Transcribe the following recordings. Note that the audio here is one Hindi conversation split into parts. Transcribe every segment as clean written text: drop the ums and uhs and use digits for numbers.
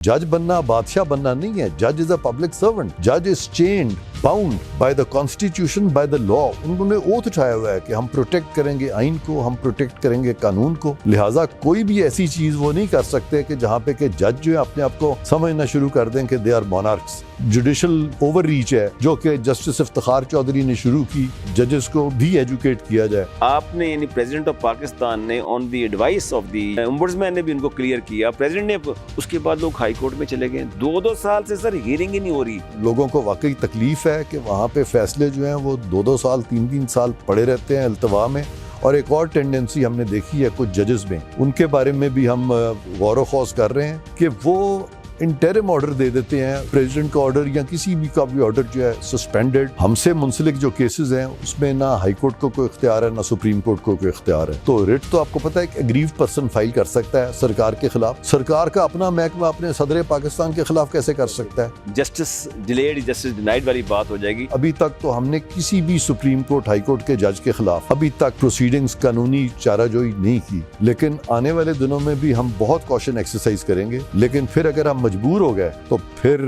जज बनना बादशाह बनना नहीं है। जज इज अ पब्लिक सर्वेंट। जज is chained bound by the constitution, by the law. उन्होंने ओथ उठाया हुआ है कि हम प्रोटेक्ट करेंगे आइन को, हम प्रोटेक्ट करेंगे कानून को। लिहाजा कोई भी ऐसी चीज वो नहीं कर सकते कि जहाँ पे कि जज जो है अपने आप को समझना शुरू कर दें कि they are monarchs. Judicial overreach है जो कि जस्टिस इफ्तिखार चौधरी ने शुरू की, जजेस को भी एजुकेट किया जाए। आपने यानी प्रेसिडेंट ऑफ पाकिस्तान ने on the advice of the ombudsman ने भी उनको क्लियर किया, प्रेसिडेंट ने, उसके बाद लोग हाई कोर्ट में चले गए। 2-2 साल से सर हियरिंग ही नहीं हो रही। लोगों को वाकई तकलीफ है कि वहाँ पे फैसले जो हैं वो 2-2 साल 3-3 साल पड़े रहते हैं अल्तवा में। और एक और टेंडेंसी हमने देखी है कुछ जजेस में, उनके बारे में भी हम गौर ख़ौस कर रहे हैं कि वो इंटरिम ऑर्डर दे देते हैं, प्रेसिडेंट का ऑर्डर या किसी भी का भी ऑर्डर जो है सस्पेंडेड। हमसे मुंसलिक जो केसेस हैं उसमें ना हाई कोर्ट को कोई इख्तियार है ना सुप्रीम कोर्ट को कोई इख्तियार है। तो रिट तो आपको पता है एक एग्रीव्ड पर्सन फाइल कर सकता है सरकार के खिलाफ। सरकार का अपना महकमा अपने सदर पाकिस्तान के खिलाफ कैसे कर सकता है? जस्टिस डिलेड जस्टिस डिनाइड वाली बात हो जाएगी। अभी तक तो हमने किसी भी सुप्रीम कोर्ट हाई कोर्ट के जज के खिलाफ अभी तक प्रोसीडिंग्स कानूनी चाराजोई नहीं की, लेकिन आने वाले दिनों में भी हम बहुत कॉशन एक्सरसाइज करेंगे। लेकिन फिर अगर हम मजबूर हो गए तो फिर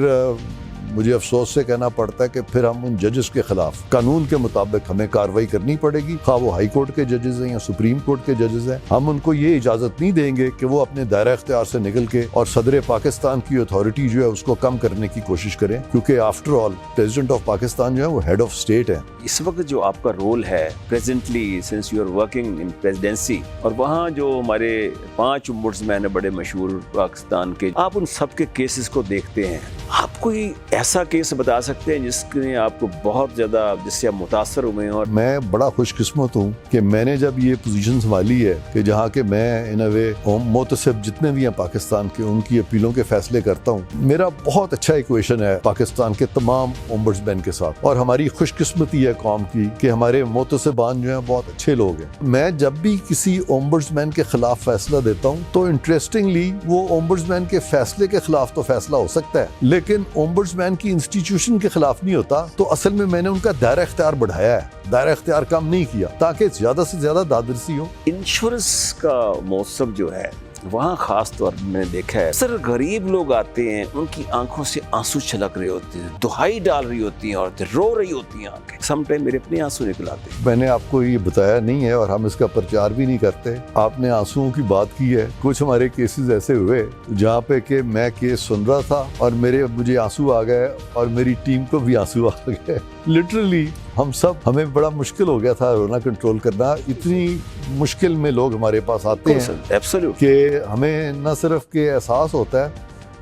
मुझे अफसोस से कहना पड़ता है कि फिर हम उन जजेस के खिलाफ कानून के मुताबिक हमें कार्रवाई करनी पड़ेगी, खा वो हाई कोर्ट के जजेस हैं या सुप्रीम कोर्ट के जजेस हैं। हम उनको ये इजाजत नहीं देंगे कि वो अपने दायरा इख्तियार से निकल के और सदर पाकिस्तान की अथॉरिटी जो है उसको कम करने की कोशिश करें, क्योंकि after all president of Pakistan जो है वो हेड ऑफ स्टेट है। इस वक्त जो आपका रोल है presently since you are working in presidency, और वहाँ जो हमारे 5 ओम्बुड्समैन है बड़े मशहूर पाकिस्तान के, आप उन सब के केसेस को देखते हैं। आप कोई ऐसा केस बता सकते हैं जिसने आपको बहुत ज्यादा, जिससे आप मुतासर हुए? और मैं बड़ा खुशकिस्मत हूँ कि मैंने जब ये पोजीशन संभाली है कि जहाँ के मैं इन अ वे मोतसिब जितने भी हैं पाकिस्तान के, उनकी अपीलों के फैसले करता हूँ। मेरा बहुत अच्छा इक्वेशन है पाकिस्तान के तमाम ओम्बुड्समैन के साथ, और हमारी खुशकिस्मती है कौम की कि हमारे मोतसिबान जो हैं बहुत अच्छे लोग हैं। मैं जब भी किसी ओम्बुड्समैन के खिलाफ फैसला देता हूँ तो इंटरेस्टिंगली वो ओम्बुड्समैन के फैसले के खिलाफ तो फैसला हो सकता है, लेकिन ओम्बुड्समैन की इंस्टीट्यूशन के खिलाफ नहीं होता। तो असल में मैंने उनका दायरा इख्तियार बढ़ाया है, दायरा इख्तियार कम नहीं किया, ताकि ज्यादा से ज्यादा दादरसी हो। इंश्योरेंस का मौसम जो है वहाँ खास तौर पर मैंने देखा है, सर गरीब लोग आते हैं, उनकी आंखों से आंसू छलक रहे होते हैं, दुहाई डाल रही होती हैं, औरतें रो रही होती हैं, आंखें समटाइम मेरे अपने आंसू निकल आते हैं। मैंने आपको ये बताया नहीं है और हम इसका प्रचार भी नहीं करते। आपने आंसुओं की बात की है। कुछ हमारे केसेस ऐसे हुए जहाँ पे कि मैं केस सुन रहा था और मुझे आंसू आ गए और मेरी टीम को भी आंसू आ गए। लिटरली हमें बड़ा मुश्किल हो गया था रोना कंट्रोल करना। इतनी मुश्किल में लोग हमारे पास आते हैं कि हमें न सिर्फ के एहसास होता है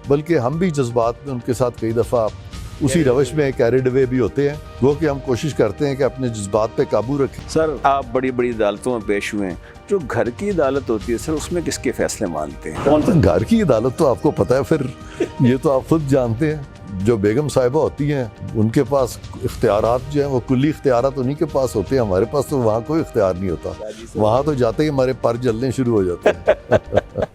बल्कि हम भी जज्बात में उनके साथ कई दफ़ा उसी रवश में कैरिड अवे भी होते हैं। वो कि हम कोशिश करते हैं कि अपने जज्बात पे काबू रखें। सर आप बड़ी बड़ी अदालतों में पेश हुए हैं, जो घर की अदालत होती है सर उसमें किसके फैसले मानते हैं? कौन सा घर की अदालत तो आपको पता है, फिर ये तो आप खुद जानते हैं। जो बेगम साहिबा होती हैं उनके पास इख्तियारात जो हैं वो कुल्ली इख्तियारात उन्हीं के पास होते हैं। हमारे पास तो वहाँ कोई इख्तियार नहीं होता। वहाँ तो जाते ही हमारे पर जलने शुरू हो जाते हैं।